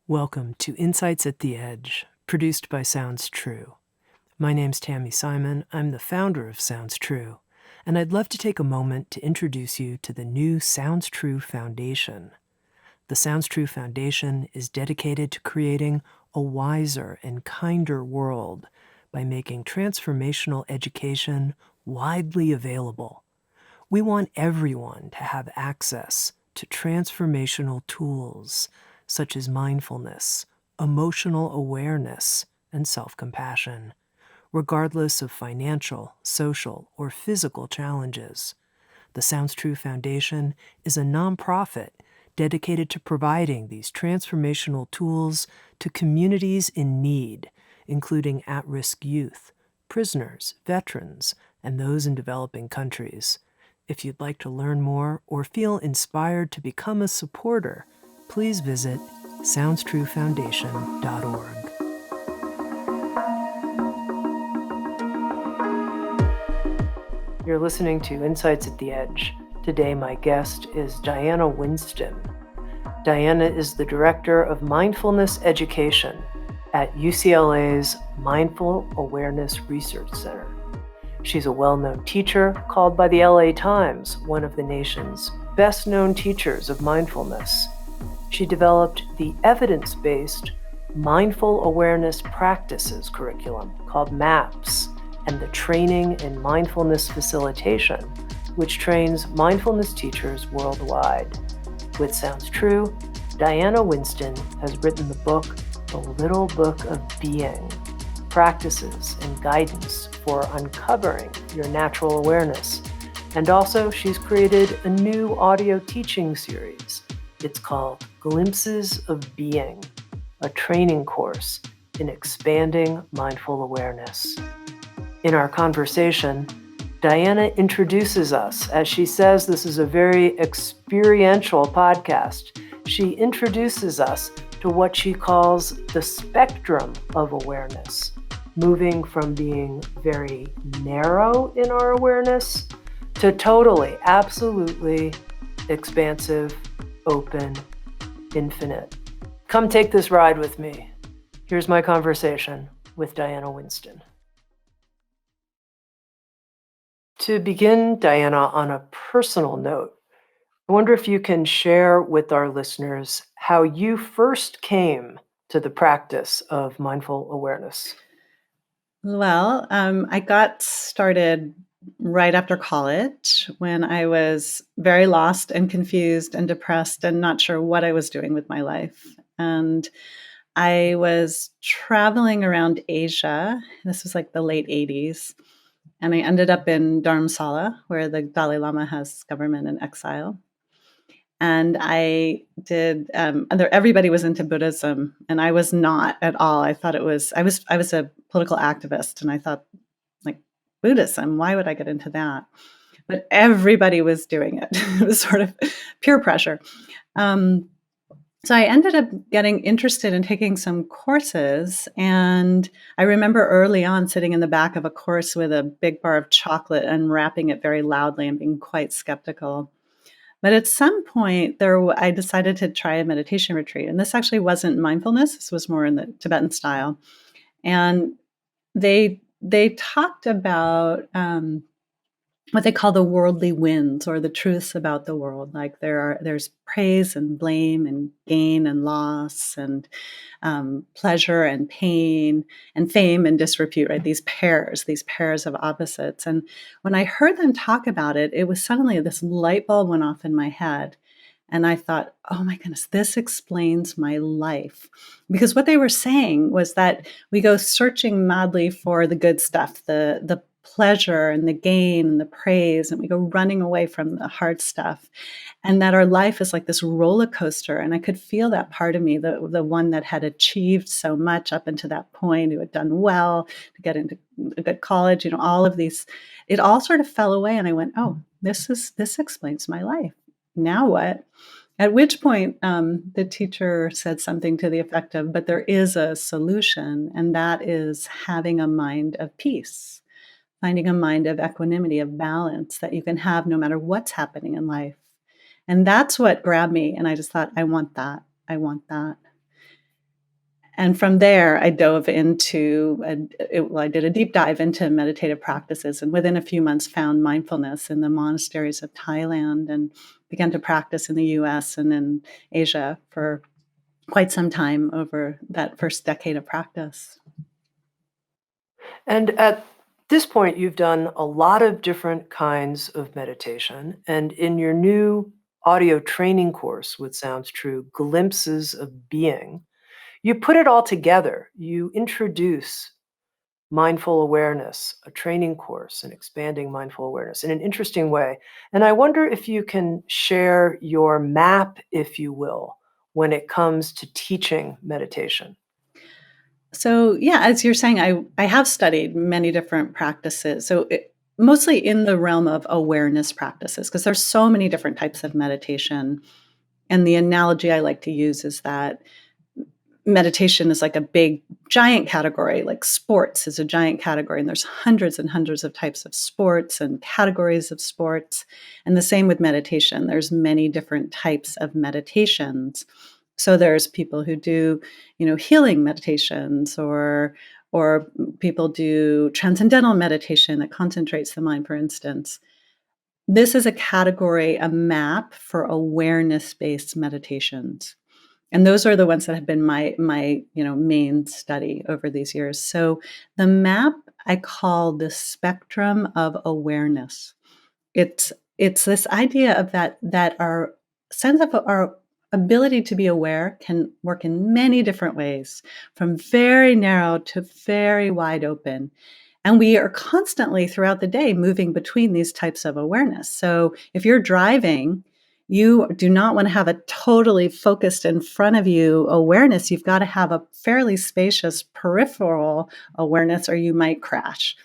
Welcome to Insights at the Edge, produced by Sounds True. My name's Tami Simon. I'm the founder of Sounds True, and I'd love to take a moment to introduce you to the new Sounds True Foundation. The Sounds True Foundation is dedicated to creating a wiser and kinder world by making transformational education widely available. We want everyone to have access to transformational tools such as mindfulness, emotional awareness, and self-compassion, regardless of financial, social, or physical challenges. The Sounds True Foundation is a nonprofit dedicated to providing these transformational tools to communities in need, including at-risk youth, prisoners, veterans, and those in developing countries. If you'd like to learn more or feel inspired to become a supporter, please visit SoundsTrueFoundation.org. You're listening to Insights at the Edge. Today, my guest is Diana Winston. Diana is the director of Mindfulness Education at UCLA's Mindful Awareness Research Center. She's a well-known teacher, called by the LA Times one of the nation's best-known teachers of mindfulness. She developed the evidence-based Mindful Awareness Practices curriculum called MAPS, and the Training in Mindfulness Facilitation, which trains mindfulness teachers worldwide. With Sounds True, Diana Winston has written the book, The Little Book of Being, Practices and Guidance for Uncovering Your Natural Awareness. And also, she's created a new audio teaching series. It's called Glimpses of Being, a training course in expanding mindful awareness. In our conversation, Diana introduces us. As she says, this is a very experiential podcast. She introduces us to what she calls the spectrum of awareness, moving from being very narrow in our awareness to totally, absolutely expansive, open, infinite. Come take this ride with me. Here's my conversation with Diana Winston. To begin, Diana, on a personal note, I wonder if you can share with our listeners how you first came to the practice of mindful awareness. Well, I got started right after college when I was very lost and confused and depressed and not sure what I was doing with my life. And I was traveling around Asia. This was like the late 80s. And I ended up in Dharamsala, where the Dalai Lama has government in exile. And I did. Everybody was into Buddhism, and I was not at all. I thought it was. I was a political activist, and I thought, like, Buddhism. Why would I get into that? But everybody was doing it. It was sort of peer pressure. So I ended up getting interested in taking some courses, and I remember early on sitting in the back of a course with a big bar of chocolate and wrapping it very loudly and being quite skeptical. But at some point, I decided to try a meditation retreat, and this actually wasn't mindfulness. This was more in the Tibetan style, and they talked about what they call the worldly winds, or the truths about the world. Like there's praise and blame and gain and loss and pleasure and pain and fame and disrepute, right? These pairs of opposites. And when I heard them talk about it, it was suddenly this light bulb went off in my head. And I thought, oh my goodness, this explains my life. Because what they were saying was that we go searching madly for the good stuff, the pleasure and the gain and the praise, and we go running away from the hard stuff. And that our life is like this roller coaster. And I could feel that part of me, the one that had achieved so much up until that point, who had done well to get into a good college, all of these, it all sort of fell away. And I went, oh, this explains my life. Now what? At which point, the teacher said something to the effect of, but there is a solution, and that is having a mind of peace, finding a mind of equanimity, of balance that you can have no matter what's happening in life. And that's what grabbed me. And I just thought, I want that. I want that. And from there, I dove into, I did a deep dive into meditative practices, and within a few months found mindfulness in the monasteries of Thailand and began to practice in the US and in Asia for quite some time over that first decade of practice. And at this point, you've done a lot of different kinds of meditation. And in your new audio training course with Sounds True, Glimpses of Being, you put it all together. You introduce mindful awareness, a training course, and expanding mindful awareness in an interesting way. And I wonder if you can share your map, if you will, when it comes to teaching meditation. So, yeah, as you're saying, I have studied many different practices. Mostly in the realm of awareness practices, because there's so many different types of meditation. And the analogy I like to use is that meditation is like a big giant category, like sports is a giant category, and there's hundreds and hundreds of types of sports and categories of sports. And the same with meditation, there's many different types of meditations. So there's people who do, healing meditations, or people do transcendental meditation that concentrates the mind, for instance. This is a category, a map for awareness-based meditations. And those are the ones that have been my main study over these years. So the map I call the spectrum of awareness. It's this idea of that our sense of our ability to be aware can work in many different ways, from very narrow to very wide open. And we are constantly throughout the day moving between these types of awareness. So if you're driving, you do not want to have a totally focused in front of you awareness. You've got to have a fairly spacious peripheral awareness, or you might crash.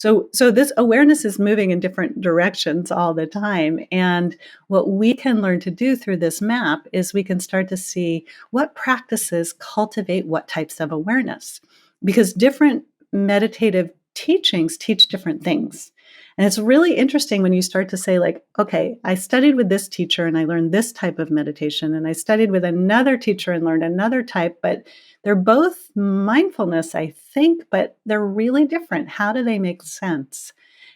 So this awareness is moving in different directions all the time. And what we can learn to do through this map is we can start to see what practices cultivate what types of awareness, because different meditative teachings teach different things. And it's really interesting when you start to say, like, okay, I studied with this teacher and I learned this type of meditation, and I studied with another teacher and learned another type, but they're both mindfulness, I think, but they're really different. How do they make sense?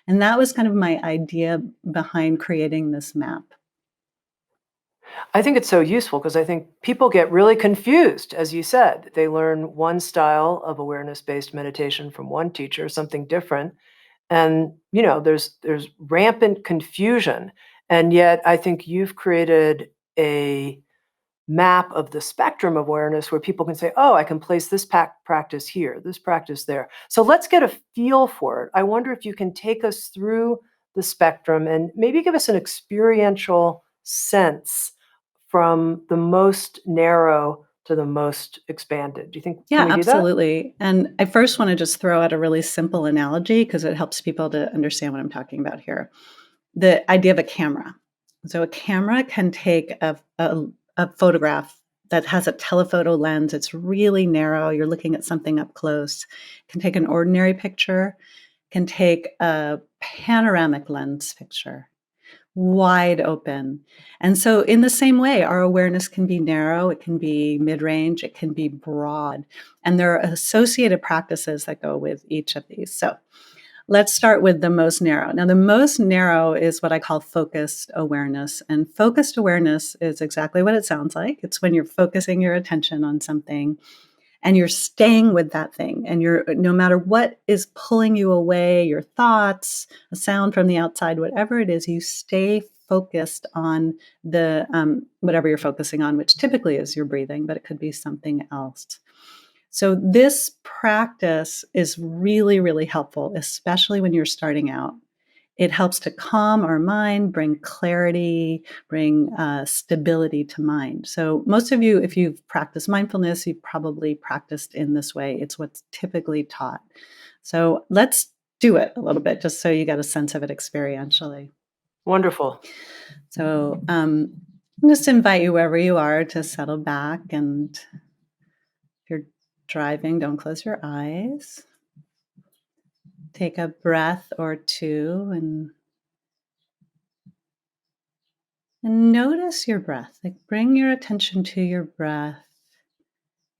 And that was kind of my idea behind creating this map. I think it's so useful because I think people get really confused, as you said. They learn one style of awareness-based meditation from one teacher, something different, and there's rampant confusion. And yet, I think you've created a map of the spectrum of awareness where people can say, "Oh, I can place this practice here, this practice there." So let's get a feel for it. I wonder if you can take us through the spectrum and maybe give us an experiential sense from the most narrow to the most expanded. Do you think can Yeah, we do that? absolutely. And I first want to just throw out a really simple analogy because it helps people to understand what I'm talking about here. The idea of a camera. So a camera can take a photograph that has a telephoto lens. It's really narrow. You're looking at something up close. Can take an ordinary picture, can take a panoramic lens picture, wide open. And so, in the same way, our awareness can be narrow, it can be mid range, it can be broad. And there are associated practices that go with each of these. So, let's start with the most narrow. Now, the most narrow is what I call focused awareness. And focused awareness is exactly what it sounds like. It's when you're focusing your attention on something and you're staying with that thing, and you're, no matter what is pulling you away, your thoughts, a sound from the outside, whatever it is, you stay focused on the whatever you're focusing on, which typically is your breathing, but it could be something else. So this practice is really, really helpful, especially when you're starting out. It helps to calm our mind, bring clarity, bring stability to mind. So, most of you, if you've practiced mindfulness, you've probably practiced in this way. It's what's typically taught. So, let's do it a little bit just so you get a sense of it experientially. Wonderful. So, just invite you wherever you are to settle back. And if you're driving, don't close your eyes. Take a breath or two and notice your breath. Like, bring your attention to your breath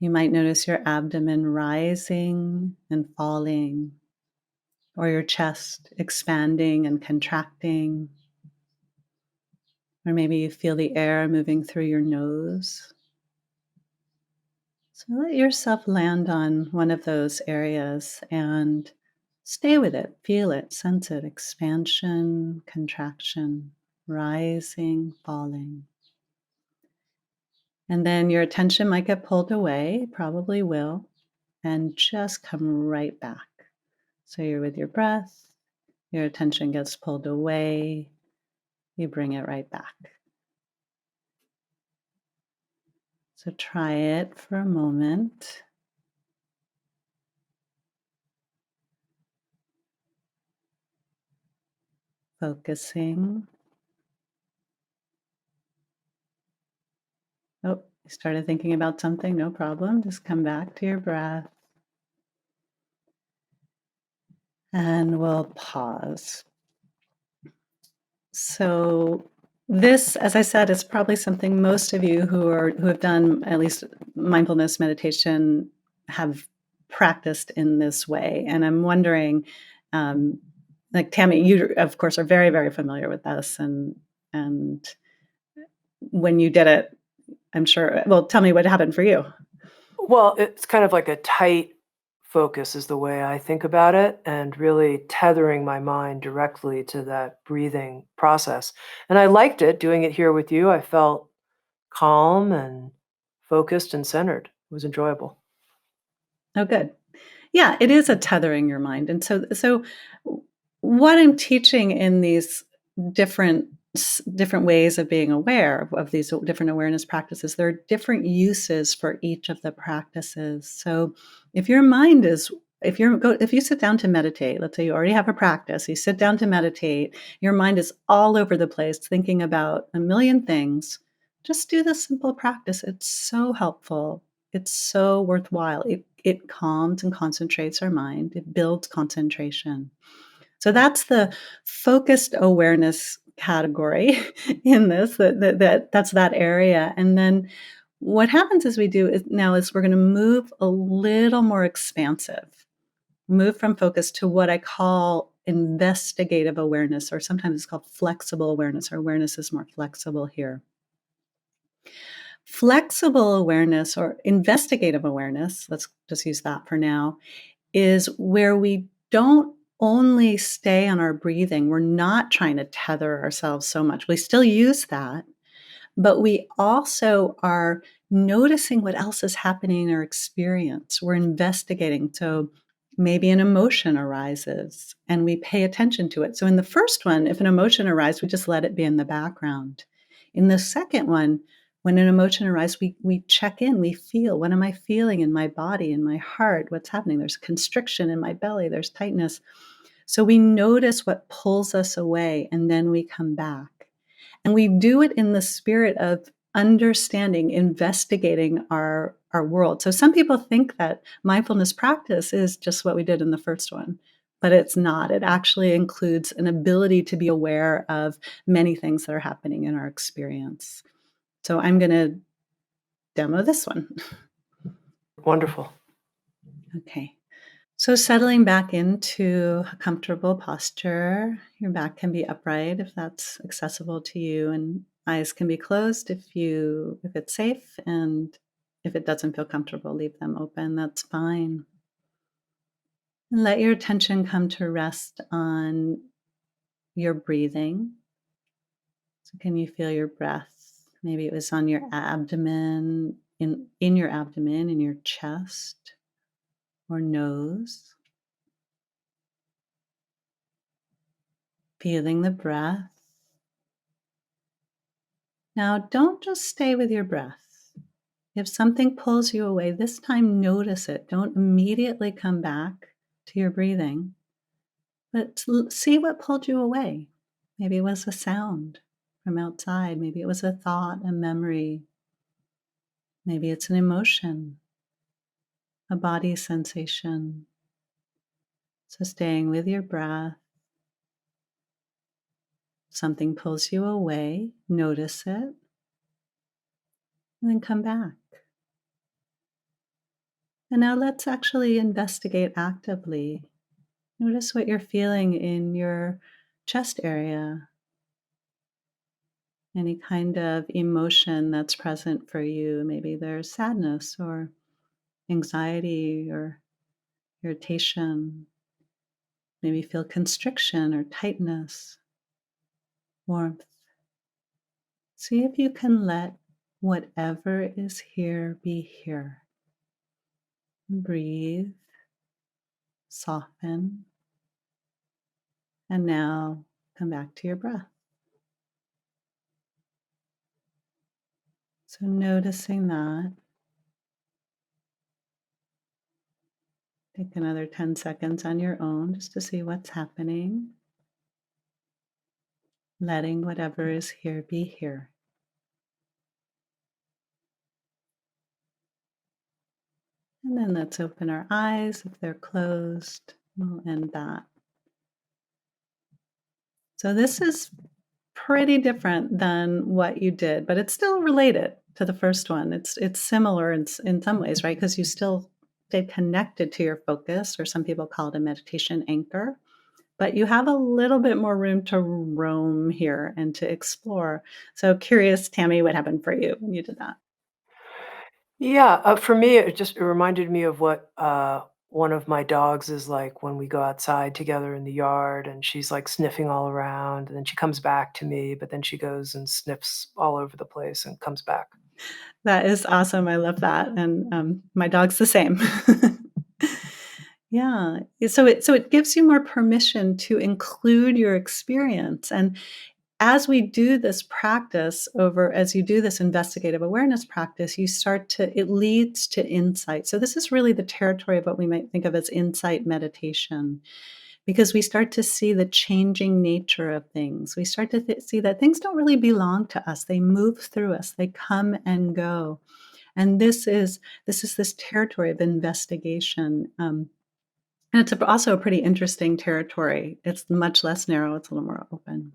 You might notice your abdomen rising and falling, or your chest expanding and contracting. Or maybe you feel the air moving through your nose. So let yourself land on one of those areas and stay with it, feel it, sense it, expansion, contraction, rising, falling. And then your attention might get pulled away, probably will, and just come right back. So you're with your breath, your attention gets pulled away, you bring it right back. So try it for a moment. Focusing. Oh, you started thinking about something, no problem. Just come back to your breath. And we'll pause. So this, as I said, is probably something most of you who have done at least mindfulness meditation have practiced in this way. And I'm wondering, like Tami, you of course are very, very familiar with this, and when you did it, I'm sure. Well, tell me what happened for you. Well, it's kind of like a tight focus is the way I think about it, and really tethering my mind directly to that breathing process. And I liked it doing it here with you. I felt calm and focused and centered. It was enjoyable. Oh, good. Yeah, it is a tethering your mind. And so what I'm teaching in these different different ways of being aware of these different awareness practices, there are different uses for each of the practices. So if your mind is if you sit down to meditate, let's say you already have a practice, you sit down to meditate, your mind is all over the place thinking about a million things, just do this simple practice. It's so helpful. It's so worthwhile. It calms and concentrates our mind. It builds concentration. So that's the focused awareness category in this. That's that area. And then what happens as we do is now is we're going to move a little more expansive, move from focus to what I call investigative awareness, or sometimes it's called flexible awareness. Our awareness is more flexible here. Flexible awareness or investigative awareness, let's just use that for now, is where we don't only stay on our breathing. We're not trying to tether ourselves so much. We still use that, but we also are noticing what else is happening in our experience. We're investigating. So maybe an emotion arises and we pay attention to it. So in the first one, if an emotion arises, we just let it be in the background. In the second one, when an emotion arises, we check in, we feel, what am I feeling in my body, in my heart? What's happening? There's constriction in my belly, there's tightness. So we notice what pulls us away and then we come back. And we do it in the spirit of understanding, investigating our world. So some people think that mindfulness practice is just what we did in the first one, but it's not. It actually includes an ability to be aware of many things that are happening in our experience. So I'm going to demo this one. Wonderful. Okay. So settling back into a comfortable posture, your back can be upright if that's accessible to you, and eyes can be closed if it's safe, and if it doesn't feel comfortable, leave them open. That's fine. And let your attention come to rest on your breathing. So can you feel your breath? Maybe it was on your abdomen, in your abdomen, in your chest or nose. Feeling the breath. Now, don't just stay with your breath. If something pulls you away, this time notice it. Don't immediately come back to your breathing, but see what pulled you away. Maybe it was a sound from outside. Maybe it was a thought, a memory. Maybe it's an emotion, a body sensation. So, staying with your breath, something pulls you away, notice it, and then come back. And now let's actually investigate actively. Notice what you're feeling in your chest area, any kind of emotion that's present for you. Maybe there's sadness or anxiety or irritation. Maybe feel constriction or tightness, warmth. See if you can let whatever is here be here. Breathe, soften, and now come back to your breath. So noticing that. Take another 10 seconds on your own just to see what's happening. Letting whatever is here be here. And then let's open our eyes. If they're closed, we'll end that. So this is pretty different than what you did, but it's still related to the first one. It's similar in some ways, right? Because you still stay connected to your focus, or some people call it a meditation anchor. But you have a little bit more room to roam here and to explore. So curious, Tami, what happened for you when you did that? Yeah, for me, it reminded me of what one of my dogs is like when we go outside together in the yard, and she's like sniffing all around, and then she comes back to me, but then she goes and sniffs all over the place and comes back. That is awesome. I love that. And my dog's the same. Yeah. So it gives you more permission to include your experience. And as we do this practice as you do this investigative awareness practice, it leads to insight. So this is really the territory of what we might think of as insight meditation, because we start to see the changing nature of things. We start to see that things don't really belong to us. They move through us. They come and go. And this territory of investigation. And it's also a pretty interesting territory. It's much less narrow. It's a little more open.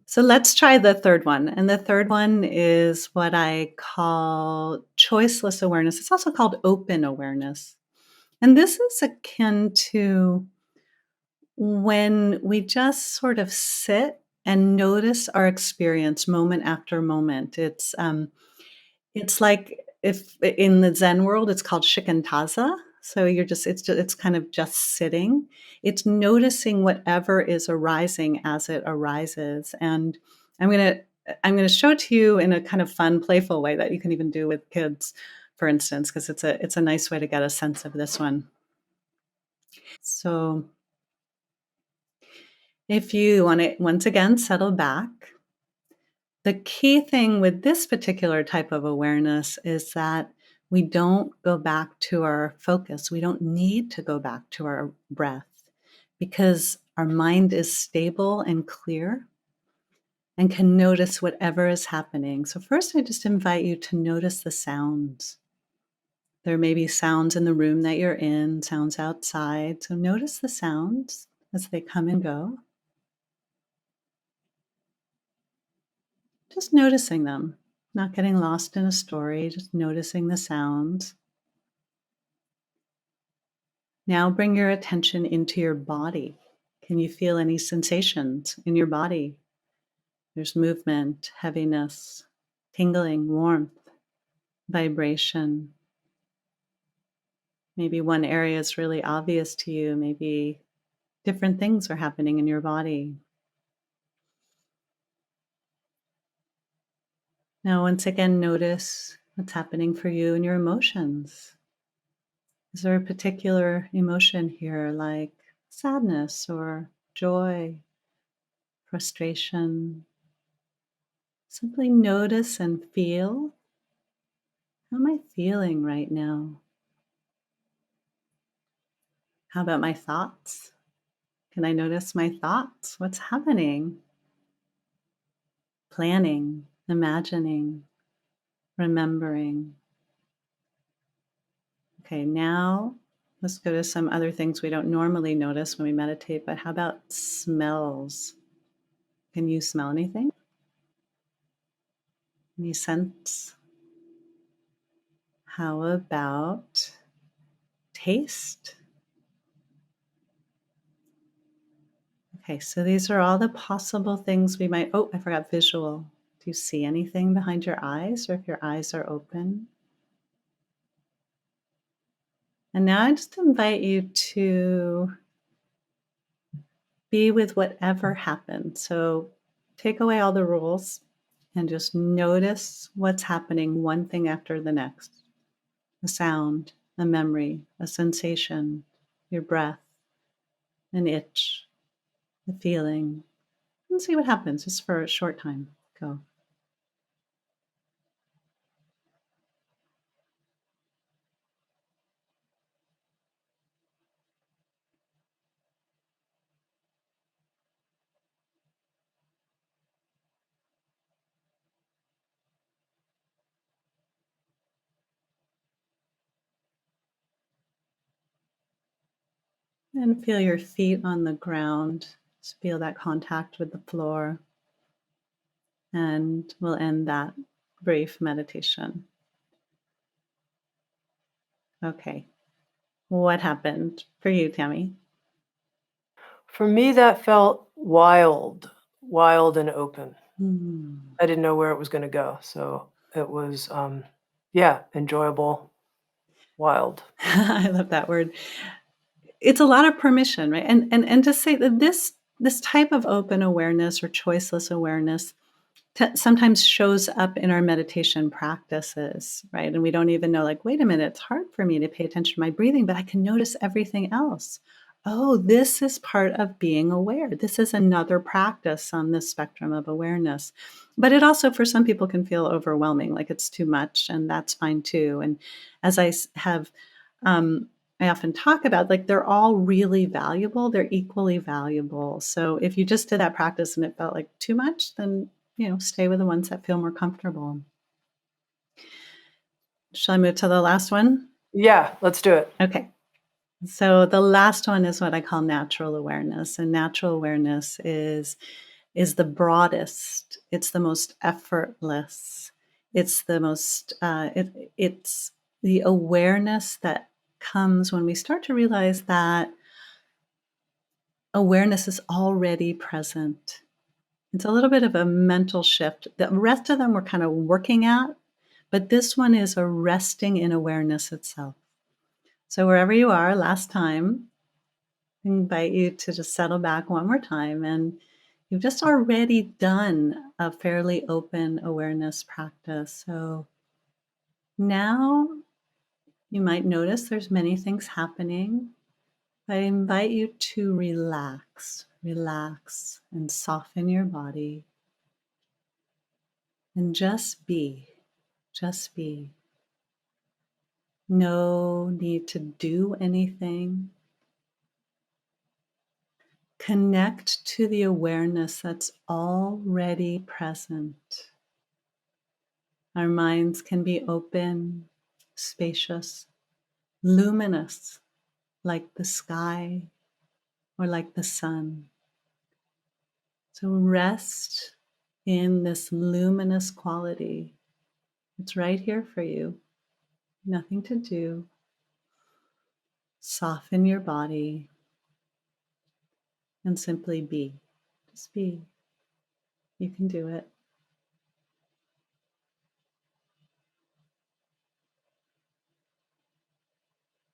So let's try the third one. And the third one is what I call choiceless awareness. It's also called open awareness. And this is akin to when we just sort of sit and notice our experience moment after moment. It's like if in the Zen world, it's called shikantaza. So it's kind of just sitting. It's noticing whatever is arising as it arises. And I'm gonna I'm gonna show it to you in a kind of fun, playful way that you can even do with kids, for instance, because it's a nice way to get a sense of this one. So if you want to once again settle back, the key thing with this particular type of awareness is that we don't go back to our focus. We don't need to go back to our breath because our mind is stable and clear and can notice whatever is happening. So, first, I just invite you to notice the sounds. There may be sounds in the room that you're in, sounds outside. So, notice the sounds as they come and go. Just noticing them, not getting lost in a story, just noticing the sounds. Now bring your attention into your body. Can you feel any sensations in your body? There's movement, heaviness, tingling, warmth, vibration. Maybe one area is really obvious to you. Maybe different things are happening in your body. Now, once again, notice what's happening for you and your emotions. Is there a particular emotion here, like sadness or joy, frustration? Simply notice and feel. How am I feeling right now? How about my thoughts? Can I notice my thoughts? What's happening? Planning, imagining, remembering. Okay, now let's go to some other things we don't normally notice when we meditate, but how about smells? Can you smell anything? Any scents? How about taste. Okay, so these are all the possible things we might. Oh, I forgot visual. Do you see anything behind your eyes or if your eyes are open? And now I just invite you to be with whatever happens. So take away all the rules and just notice what's happening, one thing after the next. A sound, a memory, a sensation, your breath, an itch, a feeling, and see what happens just for a short time. Go. And feel your feet on the ground. Just feel that contact with the floor. And we'll end that brief meditation. Okay. What happened for you, Tami? For me, that felt wild, wild and open. Hmm. I didn't know where it was going to go. So it was, yeah, enjoyable, wild. I love that word. It's a lot of permission, right? And to say that this type of open awareness or choiceless awareness sometimes shows up in our meditation practices, right? And we don't even know, like, wait a minute, it's hard for me to pay attention to my breathing, but I can notice everything else. Oh, this is part of being aware. This is another practice on this spectrum of awareness. But it also, for some people, can feel overwhelming, like it's too much, and that's fine too. And as have, I often talk about, like, they're all really valuable. They're equally valuable. So if you just did that practice and it felt like too much, then stay with the ones that feel more comfortable. Shall I move to the last one? Yeah, let's do it. Okay. So the last one is what I call natural awareness. And natural awareness is the broadest. It's the most effortless. It's the most it's the awareness that comes when we start to realize that awareness is already present. It's a little bit of a mental shift. The rest of them we're kind of working at, but this one is a resting in awareness itself. So wherever you are, last time, I invite you to just settle back one more time. And you've just already done a fairly open awareness practice. So now you might notice there's many things happening. I invite you to relax, relax, and soften your body. And just be. Just be. No need to do anything. Connect to the awareness that's already present. Our minds can be open, spacious, luminous, like the sky or like the sun. So rest in this luminous quality. It's right here for you. Nothing to do. Soften your body and simply be. Just be. You can do it.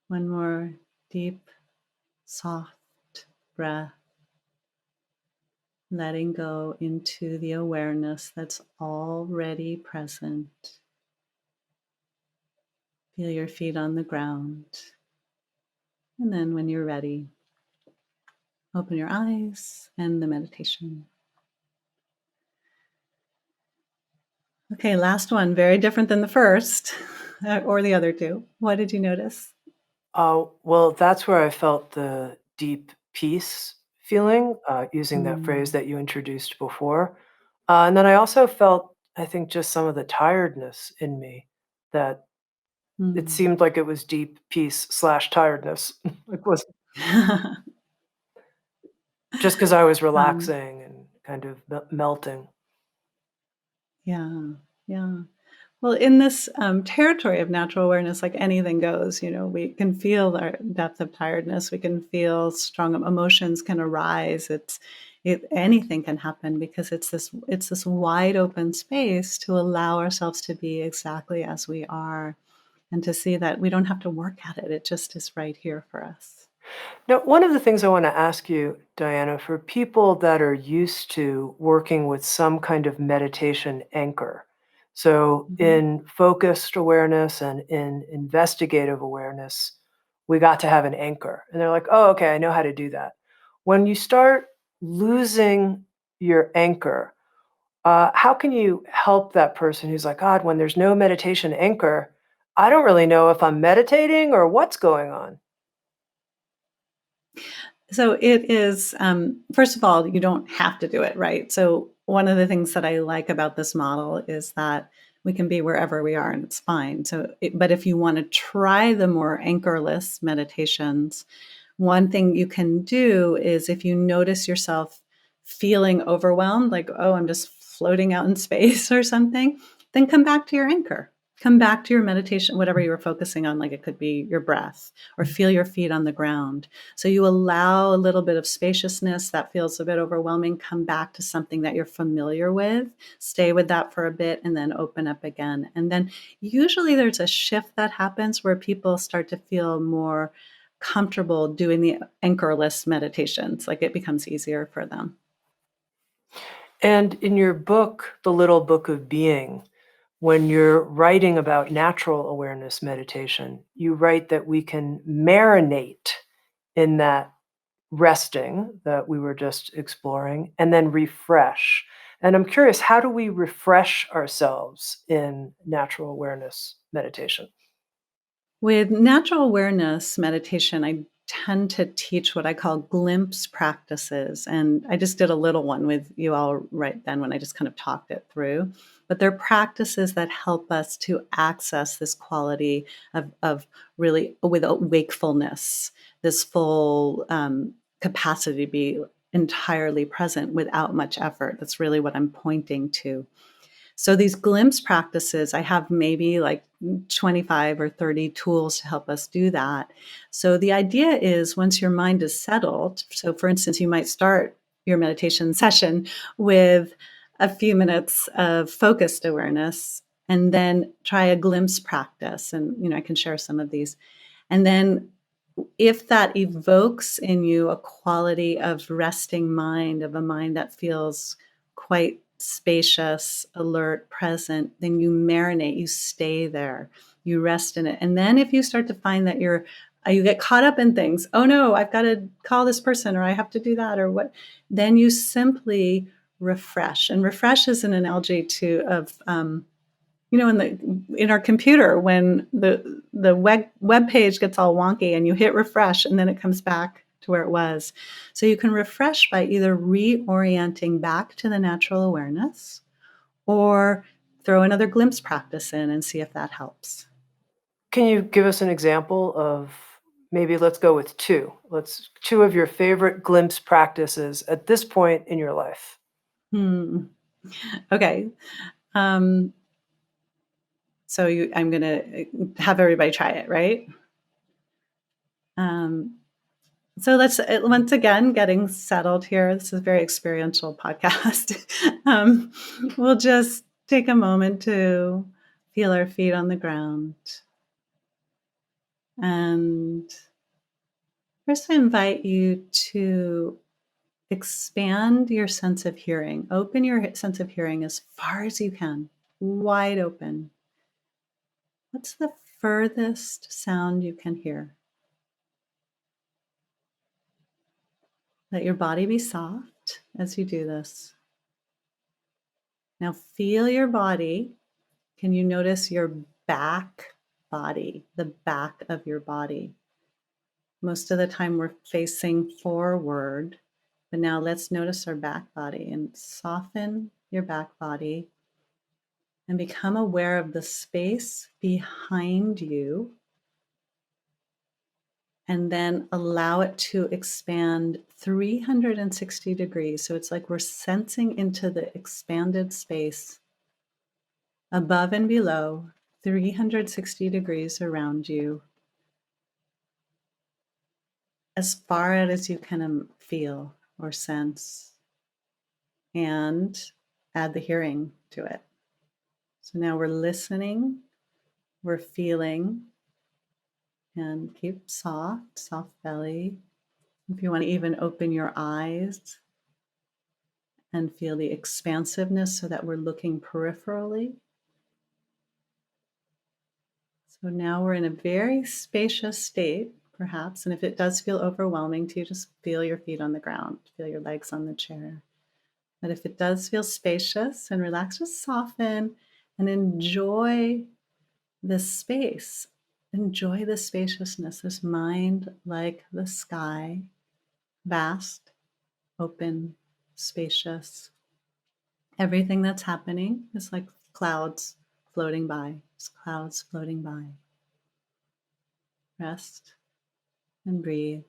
One more deep, soft breath, letting go into the awareness that's already present. Feel your feet on the ground. And then when you're ready, open your eyes and the meditation. Okay, last one, very different than the first or the other two. What did you notice? Well, that's where I felt the deep peace feeling, using that phrase Mm. that you introduced before. And then I also felt, I think, just some of the tiredness in me that it Mm. seemed like it was deep peace slash tiredness. It was just because I was um, relaxing and kind of melting. yeah, yeah. Well, in this territory of natural awareness, like anything goes, we can feel our depth of tiredness. We can feel strong emotions can arise. Anything can happen because it's this wide open space to allow ourselves to be exactly as we are, and to see that we don't have to work at it. It just is right here for us. Now, one of the things I want to ask you, Diana, for people that are used to working with some kind of meditation anchor, so Mhm. in focused awareness and in investigative awareness, we got to have an anchor. And they're like, oh, okay, I know how to do that. When you start losing your anchor, how can you help that person who's like, God, when there's no meditation anchor, I don't really know if I'm meditating or what's going on? So it is, first of all, you don't have to do it, right? So one of the things that I like about this model is that we can be wherever we are and it's fine. But if you want to try the more anchorless meditations, one thing you can do is if you notice yourself feeling overwhelmed, like, oh, I'm just floating out in space or something, then come back to your anchor. Come back to your meditation, whatever you were focusing on, like it could be your breath or feel your feet on the ground. So you allow a little bit of spaciousness that feels a bit overwhelming, come back to something that you're familiar with, stay with that for a bit, and then open up again. And then usually there's a shift that happens where people start to feel more comfortable doing the anchorless meditations. Like it becomes easier for them. And in your book, The Little Book of Being, when you're writing about natural awareness meditation, you write that we can marinate in that resting that we were just exploring and then refresh. And I'm curious, how do we refresh ourselves in natural awareness meditation? With natural awareness meditation, I tend to teach what I call glimpse practices. And I just did a little one with you all right then when I just kind of talked it through. But they're practices that help us to access this quality of really with a wakefulness, this full capacity to be entirely present without much effort. That's really what I'm pointing to. So these glimpse practices, I have maybe like 25 or 30 tools to help us do that. So the idea is once your mind is settled, so for instance, you might start your meditation session with a few minutes of focused awareness and then try a glimpse practice. And, I can share some of these. And then if that evokes in you a quality of resting mind, of a mind that feels quite spacious, alert, present, then you marinate, you stay there, you rest in it. And then if you start to find that you get caught up in things, oh no, I've got to call this person or I have to do that or what, then you simply refresh. And refresh is an analogy to of in our computer when the web page gets all wonky and you hit refresh and then it comes back to where it was. So you can refresh by either reorienting back to the natural awareness or throw another glimpse practice in and see if that helps. Can you give us an example of maybe let's go with two? Let's two of your favorite glimpse practices at this point in your life. Hmm. Okay. Um, I'm going to have everybody try it, right? Um, So let's once again getting settled here. This is a very experiential podcast. um, we'll just take a moment to feel our feet on the ground. And first, I invite you to expand your sense of hearing. Open your sense of hearing as far as you can, wide open. What's the furthest sound you can hear? Let your body be soft as you do this. Now, feel your body. Can you notice your back body, the back of your body? Most of the time we're facing forward, but now let's notice our back body and soften your back body and become aware of the space behind you. And then allow it to expand 360 degrees. So it's like we're sensing into the expanded space above and below, 360 degrees around you, as far out as you can feel or sense, and add the hearing to it. So now we're listening, we're feeling, and keep soft, soft belly. If you want to even open your eyes and feel the expansiveness so that we're looking peripherally. So now we're in a very spacious state, perhaps. And if it does feel overwhelming to you, just feel your feet on the ground, feel your legs on the chair. But if it does feel spacious and relaxed, just soften and enjoy this space. Enjoy the spaciousness, this mind like the sky, vast, open, spacious. Everything that's happening is like clouds floating by, just clouds floating by. Rest and breathe.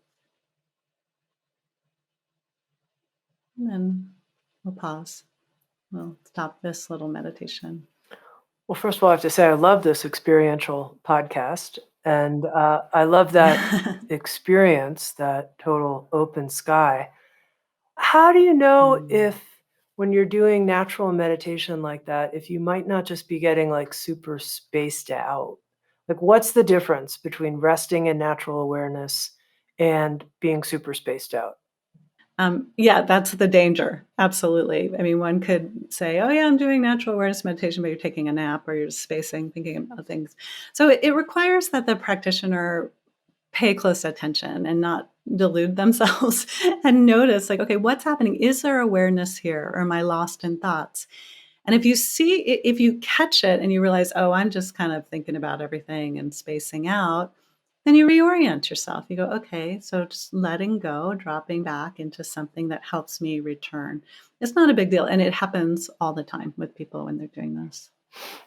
And then we'll pause. We'll stop this little meditation. Well, first of all, I have to say I love this experiential podcast, and I love that experience, that total open sky. How do you know if, when you're doing natural meditation like that, if you might not just be getting like super spaced out? Like, what's the difference between resting in natural awareness and being super spaced out? Yeah, that's the danger. Absolutely. I mean, one could say, oh, yeah, I'm doing natural awareness meditation, but you're taking a nap or you're just spacing, thinking about things. So it requires that the practitioner pay close attention and not delude themselves and notice, like, okay, what's happening? Is there awareness here, or am I lost in thoughts? And if you catch it and you realize, oh, I'm just kind of thinking about everything and spacing out, then you reorient yourself. You go, okay, so just letting go, dropping back into something that helps me return. It's not a big deal. And it happens all the time with people when they're doing this.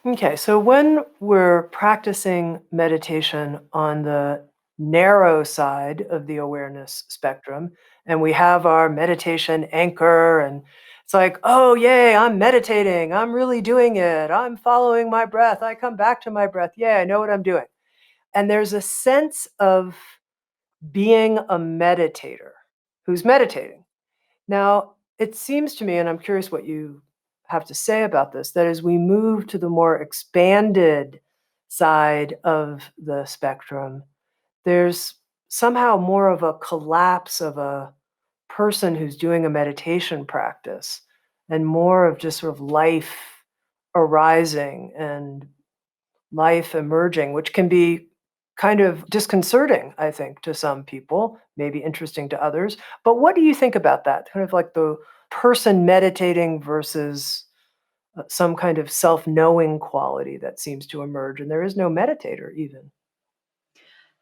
Okay, so when we're practicing meditation on the narrow side of the awareness spectrum, and we have our meditation anchor, and it's like, oh, yay, I'm meditating. I'm really doing it. I'm following my breath. I come back to my breath. Yeah, I know what I'm doing. And there's a sense of being a meditator who's meditating. Now, it seems to me, and I'm curious what you have to say about this, that as we move to the more expanded side of the spectrum, there's somehow more of a collapse of a person who's doing a meditation practice and more of just sort of life arising and life emerging, which can be kind of disconcerting, I think, to some people, maybe interesting to others. But what do you think about that? Kind of like the person meditating versus some kind of self knowing quality that seems to emerge. And there is no meditator, even.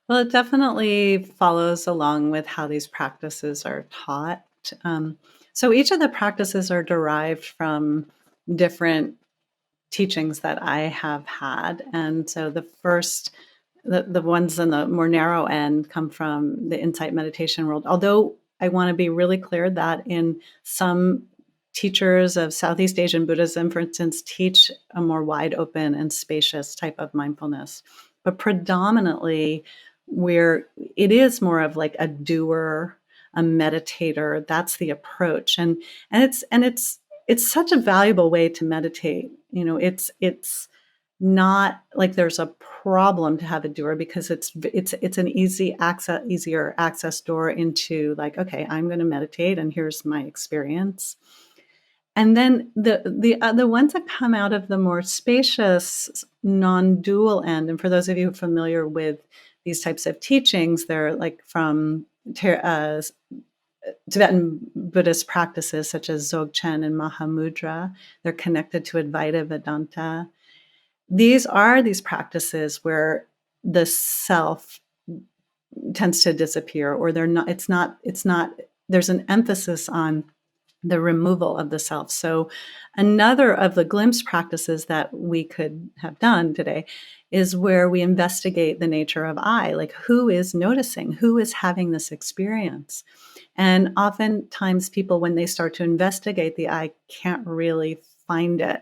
Well, it definitely follows along with how these practices are taught. Um, so each of the practices are derived from different teachings that I have had. And so the ones in the more narrow end come from the insight meditation world. Although I want to be really clear that in some teachers of Southeast Asian Buddhism, for instance, teach a more wide open and spacious type of mindfulness. But predominantly, where it is more of like a doer, a meditator. That's the approach, and it's such a valuable way to meditate. You know, it's not like there's a problem to have a doer because it's an easier access door into, like, okay, I'm going to meditate and here's my experience. And then the ones that come out of the more spacious non-dual end, and for those of you familiar with these types of teachings, they're like from Tibetan Buddhist practices such as Dzogchen and Mahamudra. They're connected to Advaita Vedanta. These are these practices where the self tends to disappear, or it's not, there's an emphasis on the removal of the self. So another of the glimpse practices that we could have done today is where we investigate the nature of I, like who is noticing, who is having this experience. And oftentimes people, when they start to investigate the I, can't really find it.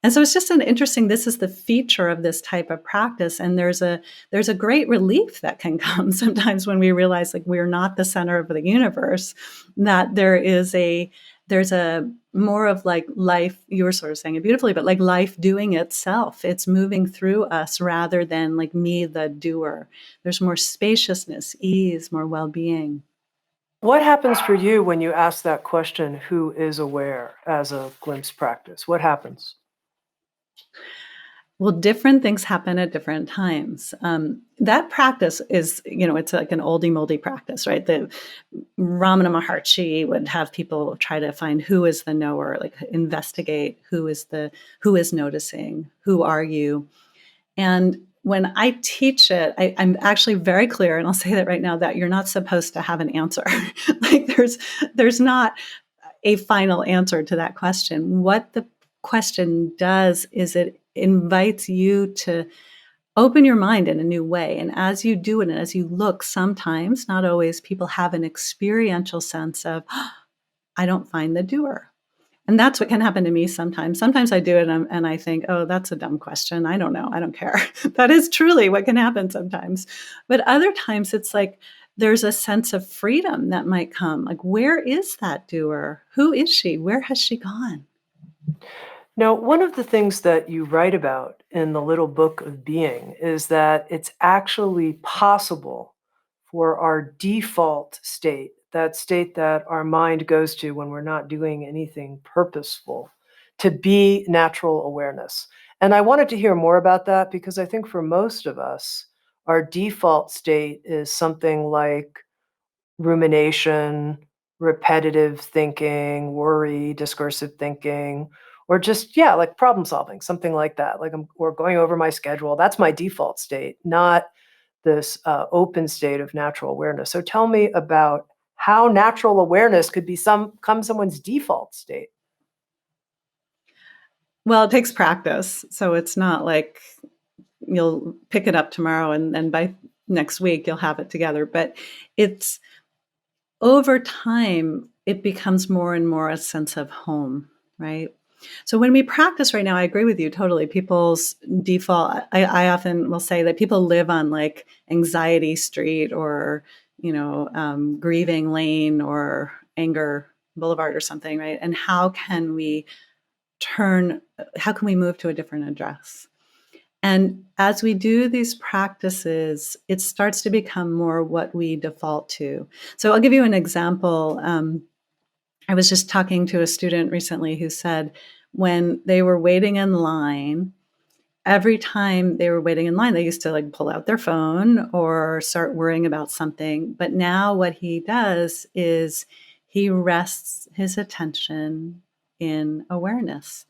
And so it's just an interesting, this is the feature of this type of practice. And there's a great relief that can come sometimes when we realize like we're not the center of the universe, that there's a more of like life, you were sort of saying it beautifully, but like life doing itself. It's moving through us rather than like me, the doer. There's more spaciousness, ease, more well-being. What happens for you when you ask that question, who is aware, as a glimpse practice? What happens? Well, different things happen at different times. That practice is, it's like an oldie moldy practice, right? The Ramana Maharshi would have people try to find who is the knower, like investigate who is noticing, who are you? And when I teach it, I'm actually very clear, and I'll say that right now, that you're not supposed to have an answer. Like there's not a final answer to that question. What the question does is it invites you to open your mind in a new way. And as you do it, and as you look, sometimes, not always, people have an experiential sense of, "Oh, I don't find the doer." And that's what can happen to me sometimes. Sometimes I do it and I think, oh, that's a dumb question. I don't know. I don't care. That is truly what can happen sometimes. But other times it's like there's a sense of freedom that might come. Like, where is that doer? Who is she? Where has she gone? Now, one of the things that you write about in the little book of being is that it's actually possible for our default state, that state that our mind goes to when we're not doing anything purposeful, to be natural awareness. And I wanted to hear more about that because I think for most of us, our default state is something like rumination, repetitive thinking, worry, discursive thinking, or just, yeah, like problem solving, something like that. Like or going over my schedule. That's my default state, not this open state of natural awareness. So tell me about how natural awareness could become someone's default state. Well, it takes practice. So it's not like you'll pick it up tomorrow and by next week you'll have it together. But it's over time, it becomes more and more a sense of home, right? So when we practice right now, I agree with you totally. People's default, I often will say that people live on like anxiety street or, grieving lane or anger boulevard or something, right? And how can we move to a different address? And as we do these practices, it starts to become more what we default to. So I'll give you an example. I was just talking to a student recently who said when they were waiting in line, every time they were waiting in line, they used to like pull out their phone or start worrying about something. But now what he does is he rests his attention in awareness.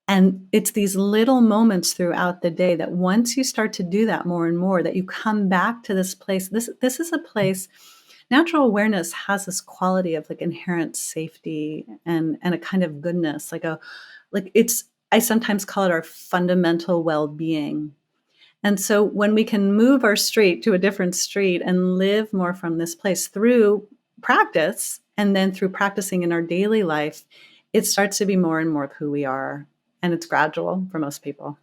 And it's these little moments throughout the day that once you start to do that more and more, that you come back to this place. This is a place. Natural awareness has this quality of like inherent safety and a kind of goodness, like it's. I sometimes call it our fundamental well-being. And so when we can move our street to a different street and live more from this place through practice, and then through practicing in our daily life, it starts to be more and more of who we are. And it's gradual for most people.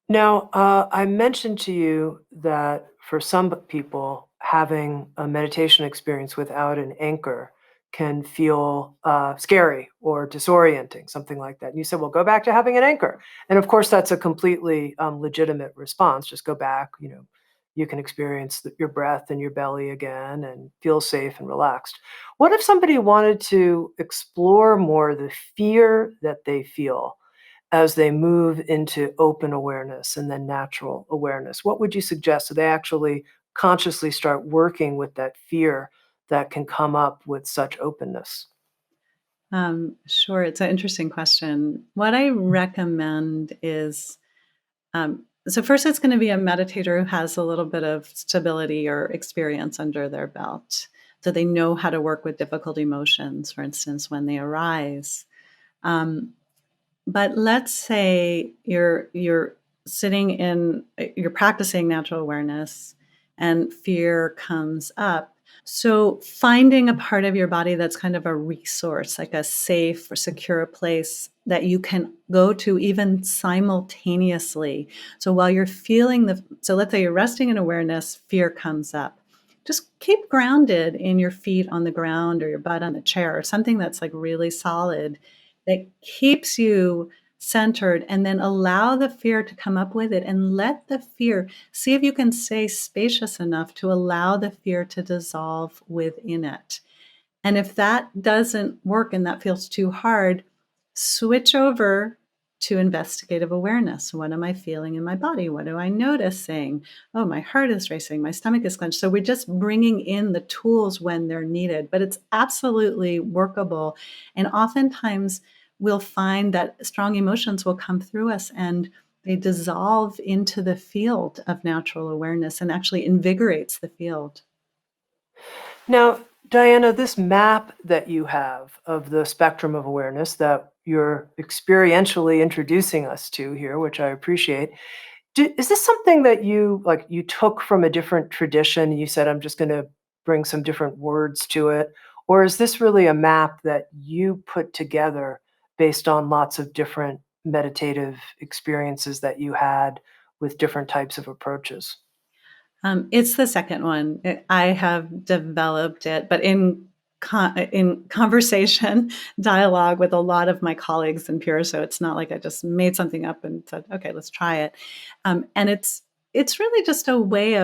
Now, I mentioned to you that for some people, having a meditation experience without an anchor can feel scary or disorienting, something like that. And you said, well, go back to having an anchor. And of course, that's a completely legitimate response. Just go back, you can experience your breath in your belly again and feel safe and relaxed. What if somebody wanted to explore more the fear that they feel as they move into open awareness and then natural awareness? What would you suggest so they actually consciously start working with that fear that can come up with such openness? Sure, it's an interesting question. What I recommend is so first, it's going to be a meditator who has a little bit of stability or experience under their belt. So they know how to work with difficult emotions, for instance, when they arise. Um, but let's say you're sitting in, you're practicing natural awareness, and fear comes up. So finding a part of your body that's kind of a resource, like a safe or secure place that you can go to even simultaneously. So while you're feeling so let's say you're resting in awareness, fear comes up. Just keep grounded in your feet on the ground or your butt on a chair or something that's like really solid that keeps you centered, and then allow the fear to come up with it and let the fear see if you can stay spacious enough to allow the fear to dissolve within it. And if that doesn't work and that feels too hard, switch over to investigative awareness. What am I feeling in my body? What am I noticing? Oh, my heart is racing. My stomach is clenched. So we're just bringing in the tools when they're needed, but it's absolutely workable. And oftentimes we'll find that strong emotions will come through us and they dissolve into the field of natural awareness and actually invigorates the field. Now, Diana, this map that you have of the spectrum of awareness that you're experientially introducing us to here, which I appreciate, is this something that you took from a different tradition and you said, I'm just going to bring some different words to it? Or is this really a map that you put together based on lots of different meditative experiences that you had with different types of approaches? It's the second one. I have developed it, but in conversation, dialogue with a lot of my colleagues and peers. So it's not like I just made something up and said, "Okay, let's try it." And it's really just a way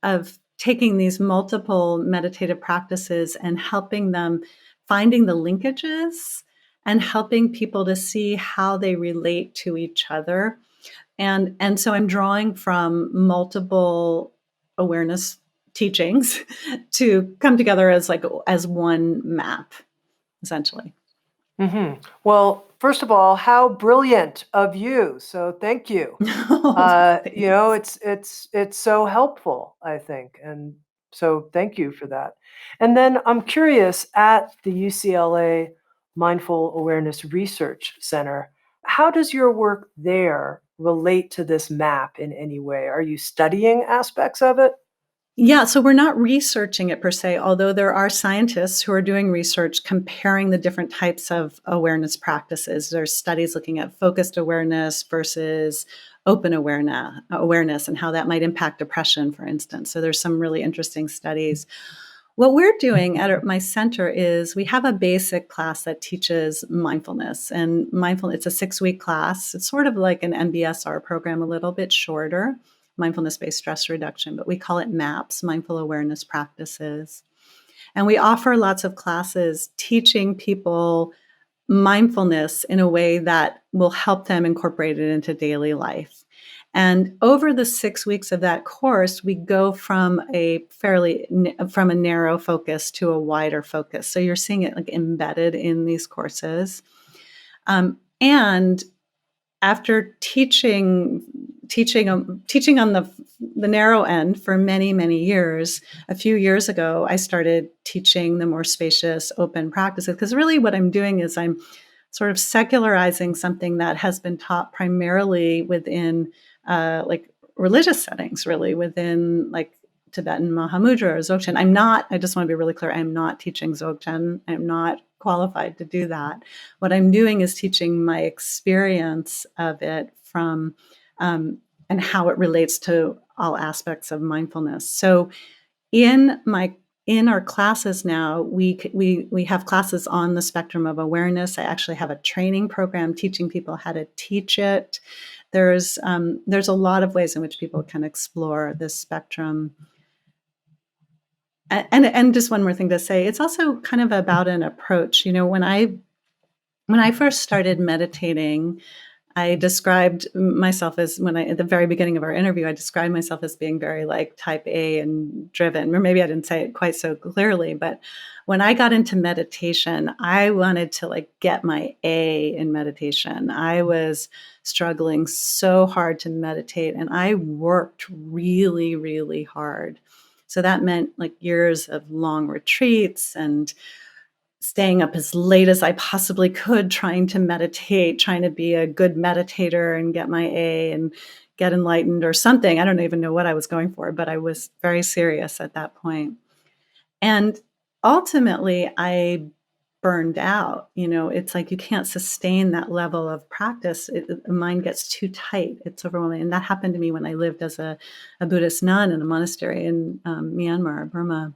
of taking these multiple meditative practices and helping them finding the linkages and helping people to see how they relate to each other. And so I'm drawing from multiple awareness teachings to come together as as one map, essentially. Well, first of all, how brilliant of you. So thank you. Oh, thanks. It's so helpful, I think, and so thank you for that. And then I'm curious, at the UCLA Mindful Awareness Research Center, how does your work there relate to this map in any way? Are you studying aspects of it? Yeah, so we're not researching it per se, although there are scientists who are doing research comparing the different types of awareness practices. There's studies looking at focused awareness versus open awareness and how that might impact depression, for instance. So there's some really interesting studies. What we're doing at my center is we have a basic class that teaches mindfulness, and it's a 6-week class. It's sort of like an MBSR program, a little bit shorter, mindfulness-based stress reduction, but we call it MAPS, mindful awareness practices. And we offer lots of classes teaching people mindfulness in a way that will help them incorporate it into daily life. And over the 6 weeks of that course, we go from from a narrow focus to a wider focus. So you're seeing it like embedded in these courses. And after teaching on the narrow end for many years, a few years ago, I started teaching the more spacious, open practices. Because really, what I'm doing is I'm sort of secularizing something that has been taught primarily within like religious settings, really within like Tibetan Mahamudra or Dzogchen. I just want to be really clear, I'm not teaching Dzogchen. I'm not qualified to do that. What I'm doing is teaching my experience of it from and how it relates to all aspects of mindfulness. So in my in our classes now, we have classes on the spectrum of awareness. I actually have a training program teaching people how to teach it. There's a lot of ways in which people can explore this spectrum. And just one more thing to say, it's also kind of about an approach. You know, when I first started meditating, I described myself as at the very beginning of our interview, I described myself as being very like type A and driven, or maybe I didn't say it quite so clearly, but when I got into meditation, I wanted to like get my A in meditation. I was struggling so hard to meditate and I worked really hard. So that meant like years of long retreats and staying up as late as I possibly could, trying to meditate, trying to be a good meditator and get my A and get enlightened or something. I don't even know what I was going for, but I was very serious at that point. And ultimately, I burned out. It's like you can't sustain that level of practice. The mind gets too tight. It's overwhelming. And that happened to me when I lived as a Buddhist nun in a monastery in Myanmar, Burma.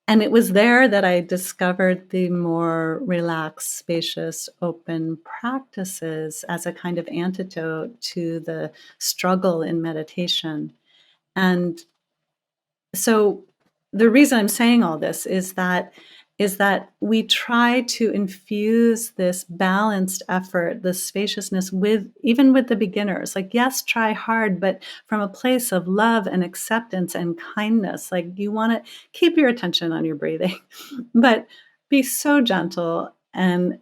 And it was there that I discovered the more relaxed, spacious, open practices as a kind of antidote to the struggle in meditation. And so the reason I'm saying all this is that we try to infuse this balanced effort, this spaciousness with even with the beginners. Like, yes, try hard, but from a place of love and acceptance and kindness. Like, you want to keep your attention on your breathing, but be so gentle and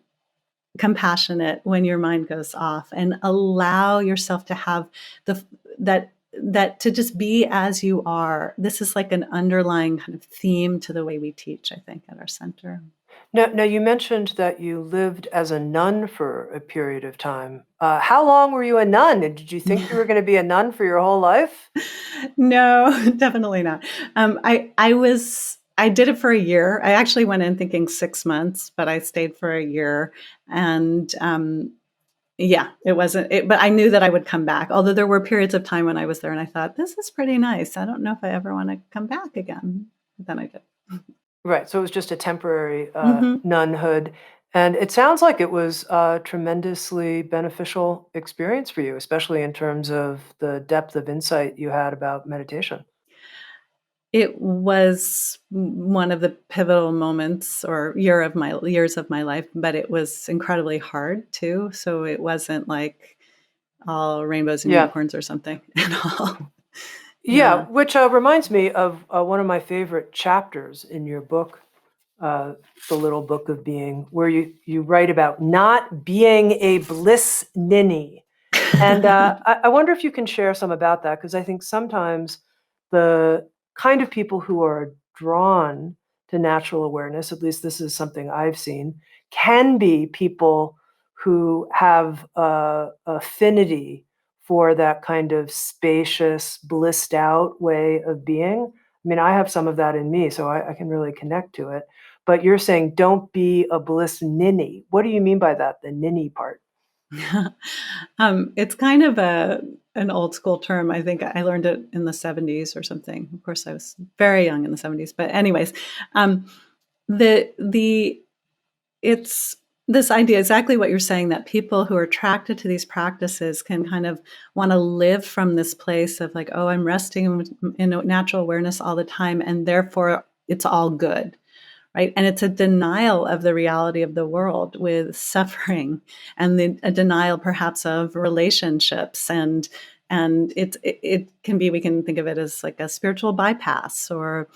compassionate when your mind goes off, and allow yourself to have the that to just be as you are. This is like an underlying kind of theme to the way we teach, I think, at our center. Now, you mentioned that you lived as a nun for a period of time. How long were you a nun? And did you think you were going to be a nun for your whole life? No, definitely not. I did it for a year. I actually went in thinking 6 months, but I stayed for a year. And yeah, it wasn't it, but I knew that I would come back. Although there were periods of time when I was there and I thought, this is pretty nice. I don't know if I ever want to come back again. But then I did. Right. So it was just a temporary Hmm. nunhood. And it sounds like it was a tremendously beneficial experience for you, especially in terms of the depth of insight you had about meditation. It was one of the pivotal moments or years of my life, but it was incredibly hard too. So it wasn't like all rainbows and Yeah. unicorns or something at all. Yeah. Yeah. Which reminds me of one of my favorite chapters in your book, uh, The Little Book of Being, where you write about not being a bliss ninny. And I wonder if you can share some about that, because I think sometimes the kind of people who are drawn to natural awareness, at least this is something I've seen, can be people who have affinity for that kind of spacious, blissed out way of being. I mean, I have some of that in me, so I can really connect to it. But you're saying don't be a bliss ninny. What do you mean by that, the ninny part? It's kind of an old school term. I think I learned it in the 70s or something. Of course, I was very young in the 70s. But anyways, um, the it's this idea, exactly what you're saying, that people who are attracted to these practices can kind of want to live from this place of like, oh, I'm resting in natural awareness all the time, and therefore it's all good, right? And it's a denial of the reality of the world with suffering, and a denial perhaps of relationships, and it can be, we can think of it as like a spiritual bypass, or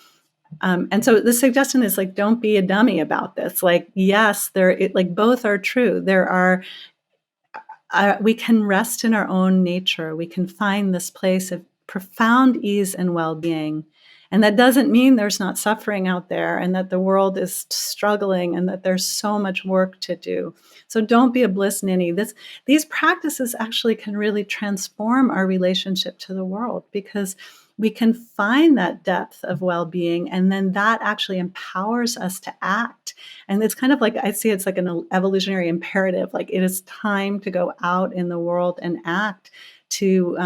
and so the suggestion is like, don't be a dummy about this. Like, yes, like both are true. There are we can rest in our own nature. We can find this place of profound ease and well-being. And that doesn't mean there's not suffering out there and that the world is struggling and that there's so much work to do. So don't be a bliss ninny. These practices actually can really transform our relationship to the world, because we can find that depth of well-being, and then that actually empowers us to act. And it's kind of like, I see it's like an evolutionary imperative. Like, it is time to go out in the world and act to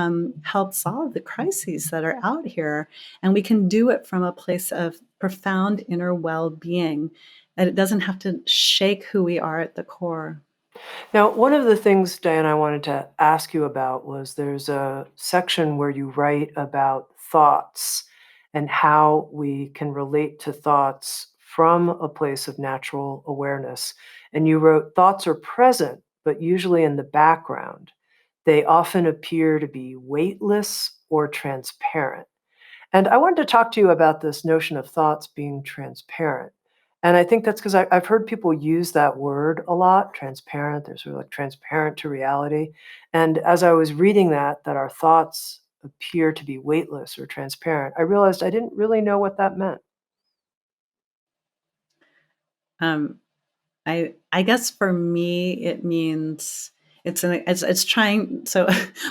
help solve the crises that are out here. And we can do it from a place of profound inner well-being. And it doesn't have to shake who we are at the core. Now, one of the things, Diane, I wanted to ask you about was there's a section where you write about thoughts and how we can relate to thoughts from a place of natural awareness. And you wrote, thoughts are present, but usually in the background. They often appear to be weightless or transparent. And I wanted to talk to you about this notion of thoughts being transparent. And I think that's because I've heard people use that word a lot, transparent. They're sort of like transparent to reality. And as I was reading that our thoughts appear to be weightless or transparent, I realized I didn't really know what that meant. Um, I guess for me, it means It's trying. So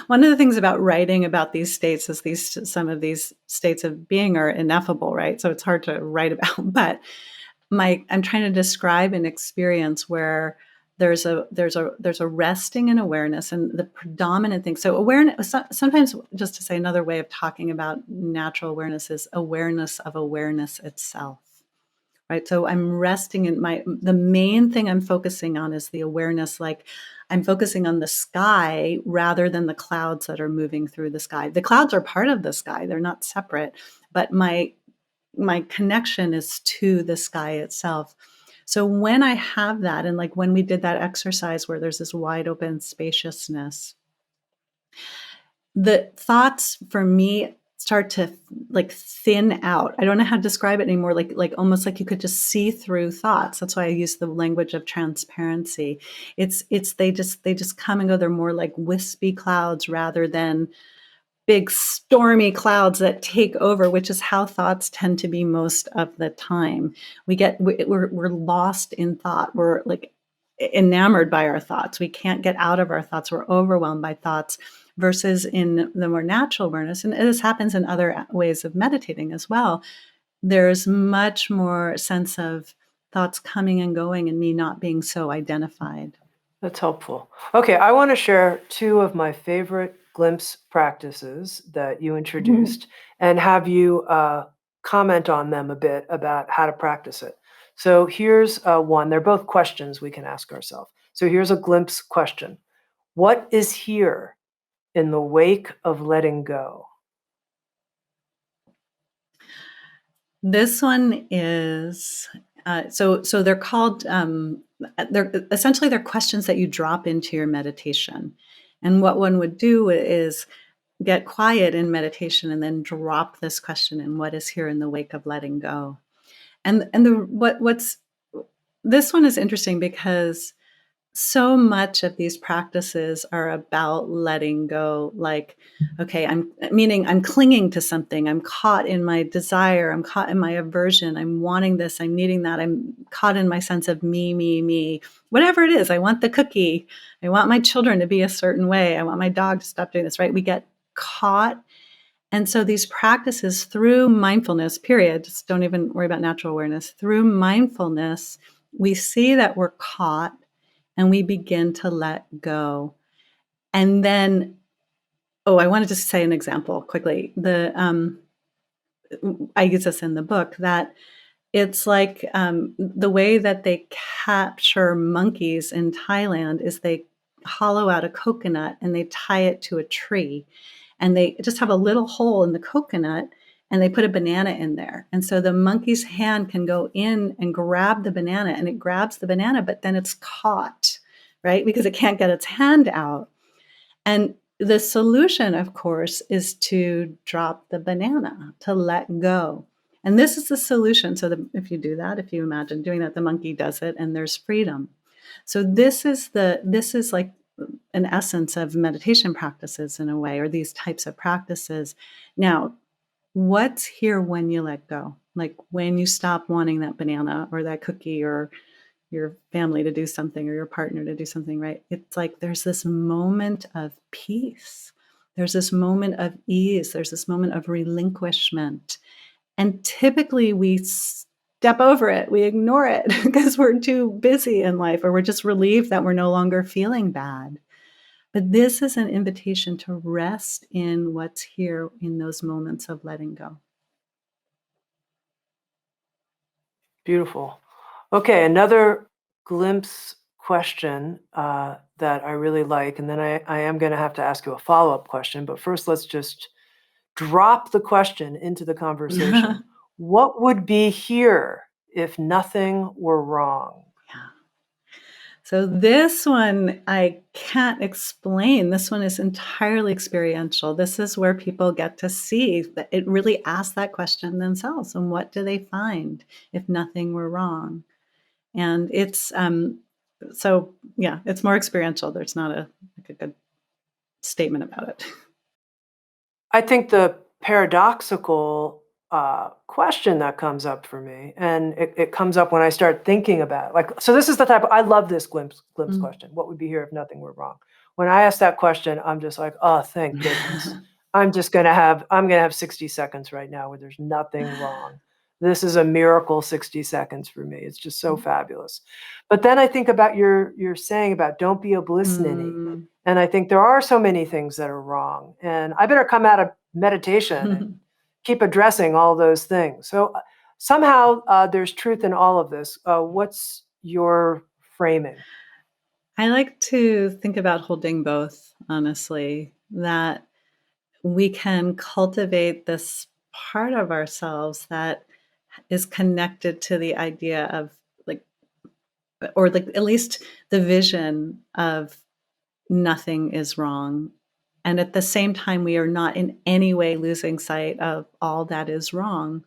one of the things about writing about these states is some of these states of being are ineffable, right? So it's hard to write about. But I'm trying to describe an experience where there's a resting in awareness, and the predominant thing. So awareness, sometimes, just to say, another way of talking about natural awareness is awareness of awareness itself. Right. So I'm resting in the main thing I'm focusing on is the awareness. Like, I'm focusing on the sky rather than the clouds that are moving through the sky. The clouds are part of the sky. They're not separate, but my connection is to the sky itself. So when I have that, and like when we did that exercise where there's this wide open spaciousness, the thoughts for me start to like thin out. I don't know how to describe it anymore. Like almost like you could just see through thoughts. That's why I use the language of transparency. It's they just come and go. They're more like wispy clouds rather than big stormy clouds that take over, which is how thoughts tend to be most of the time. We're lost in thought. We're like enamored by our thoughts. We can't get out of our thoughts. We're overwhelmed by thoughts. Versus in the more natural awareness, and this happens in other ways of meditating as well, there's much more sense of thoughts coming and going and me not being so identified. That's helpful. Okay, I want to share two of my favorite glimpse practices that you introduced and have you comment on them a bit about how to practice it. So here's one. They're both questions we can ask ourselves. So here's a glimpse question. What is here in the wake of letting go? This one is so they're called they're questions that you drop into your meditation. And what one would do is get quiet in meditation and then drop this question in: what is here in the wake of letting go? And the what's this one is interesting because so much of these practices are about letting go. Like, okay, I'm clinging to something. I'm caught in my desire. I'm caught in my aversion. I'm wanting this. I'm needing that. I'm caught in my sense of me, whatever it is. I want the cookie. I want my children to be a certain way. I want my dog to stop doing this, right? We get caught. And so these practices through mindfulness, period, just don't even worry about natural awareness. Through mindfulness, we see that we're caught and we begin to let go. And then, I wanted to say an example quickly. I use this in the book, that it's like the way that they capture monkeys in Thailand is they hollow out a coconut and they tie it to a tree, and they just have a little hole in the coconut and they put a banana in there. And so the monkey's hand can go in and grab the banana, and it grabs the banana, but then it's caught, right? Because it can't get its hand out. And the solution, of course, is to drop the banana, to let go. And this is the solution. So if you do that, if you imagine doing that, the monkey does it and there's freedom. So this is like an essence of meditation practices in a way, or these types of practices. Now, what's here when you let go? Like when you stop wanting that banana or that cookie or your family to do something or your partner to do something, right? It's like there's this moment of peace. There's this moment of ease. There's this moment of relinquishment. And typically we step over it, we ignore it because we're too busy in life, or we're just relieved that we're no longer feeling bad. But this is an invitation to rest in what's here in those moments of letting go. Beautiful. Okay, another glimpse question that I really like, and then I am going to have to ask you a follow-up question, but first let's just drop the question into the conversation. What would be here if nothing were wrong? Yeah. So this one I can't explain. This one is entirely experiential. This is where people get to see that it really asks that question themselves. And what do they find if nothing were wrong? And it's so yeah, it's more experiential. There's not a good statement about it. I think the paradoxical question that comes up for me, and it comes up when I start thinking about it. Like, so this is the type of, I love this glimpse question. What would be here if nothing were wrong? when I ask that question, I'm just like, oh, thank goodness. I'm going to have 60 seconds right now where there's nothing wrong. This is a miracle 60 seconds for me. It's just so fabulous. But then I think about your saying about don't be a bliss ninny. Mm. And I think there are so many things that are wrong. And I better come out of meditation and keep addressing all those things. So somehow there's truth in all of this. What's your framing? I like to think about holding both, honestly, that we can cultivate this part of ourselves that is connected to the idea of like, or like at least the vision of nothing is wrong. And at the same time, we are not in any way losing sight of all that is wrong.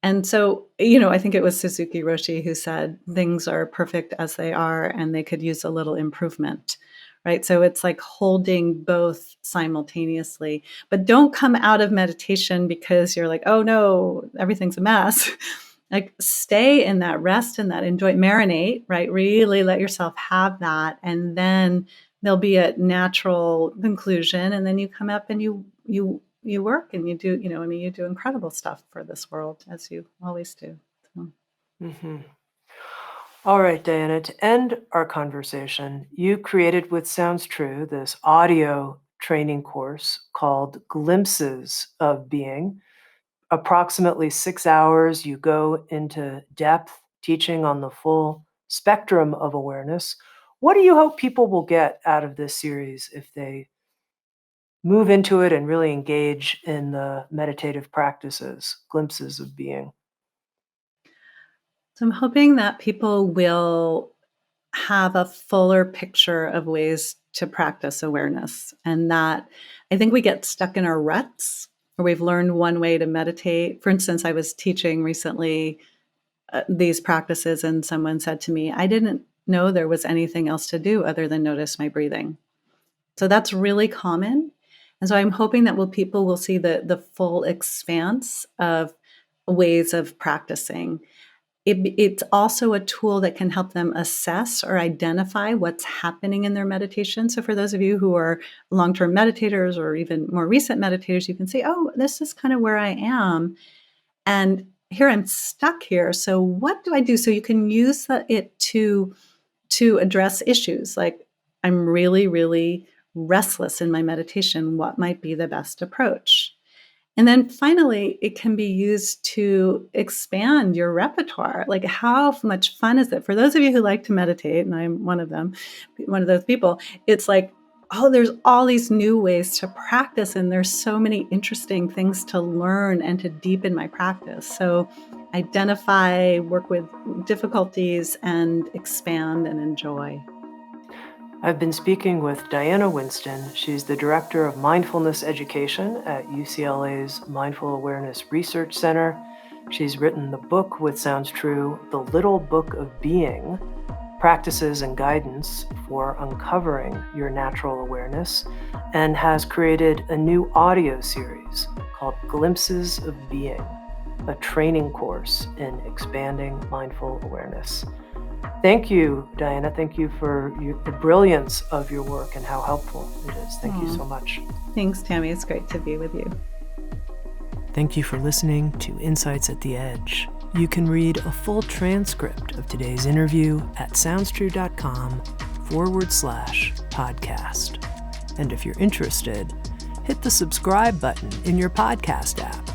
And so, I think it was Suzuki Roshi who said things are perfect as they are and they could use a little improvement, right? So it's like holding both simultaneously. But don't come out of meditation because you're like, oh no, everything's a mess. Like stay in that rest and that enjoy, marinate, right? Really let yourself have that. And then there'll be a natural conclusion. And then you come up and you work and you do, you do incredible stuff for this world as you always do. So. Mm-hmm. All right, Diana, to end our conversation, you created with Sounds True this audio training course called Glimpses of Being. Approximately 6 hours, you go into depth teaching on the full spectrum of awareness. What do you hope people will get out of this series if they move into it and really engage in the meditative practices, glimpses of being? So I'm hoping that people will have a fuller picture of ways to practice awareness, and that I think we get stuck in our ruts where we've learned one way to meditate. For instance, I was teaching recently these practices, and someone said to me, I didn't know there was anything else to do other than notice my breathing. So that's really common. And so I'm hoping that people will see the full expanse of ways of practicing. It's also a tool that can help them assess or identify what's happening in their meditation. So for those of you who are long-term meditators or even more recent meditators, you can say, oh, this is kind of where I am. And here I'm stuck here. So what do I do? So you can use it to address issues like I'm really, really restless in my meditation. What might be the best approach? And then finally, it can be used to expand your repertoire. Like, how much fun is it? For those of you who like to meditate, and I'm one of them, one of those people, it's like, oh, there's all these new ways to practice, and there's so many interesting things to learn and to deepen my practice. So identify, work with difficulties, and expand and enjoy. I've been speaking with Diana Winston. She's the director of Mindfulness Education at UCLA's Mindful Awareness Research Center. She's written the book with Sounds True, The Little Book of Being, Practices and Guidance for Uncovering Your Natural Awareness, and has created a new audio series called Glimpses of Being, a training course in expanding mindful awareness. Thank you, Diana. Thank you for the brilliance of your work and how helpful it is. Thank you so much. Thanks, Tami. It's great to be with you. Thank you for listening to Insights at the Edge. You can read a full transcript of today's interview at soundstrue.com/podcast. And if you're interested, hit the subscribe button in your podcast app.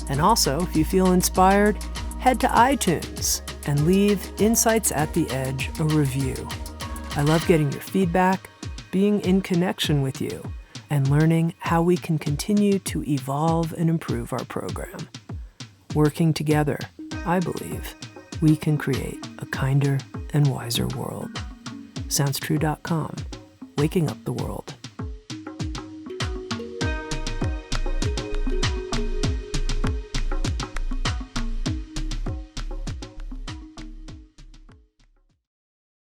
And also, if you feel inspired, head to iTunes and leave Insights at the Edge a review. I love getting your feedback, being in connection with you, and learning how we can continue to evolve and improve our program. Working together, I believe, we can create a kinder and wiser world. Soundstrue.com, waking up the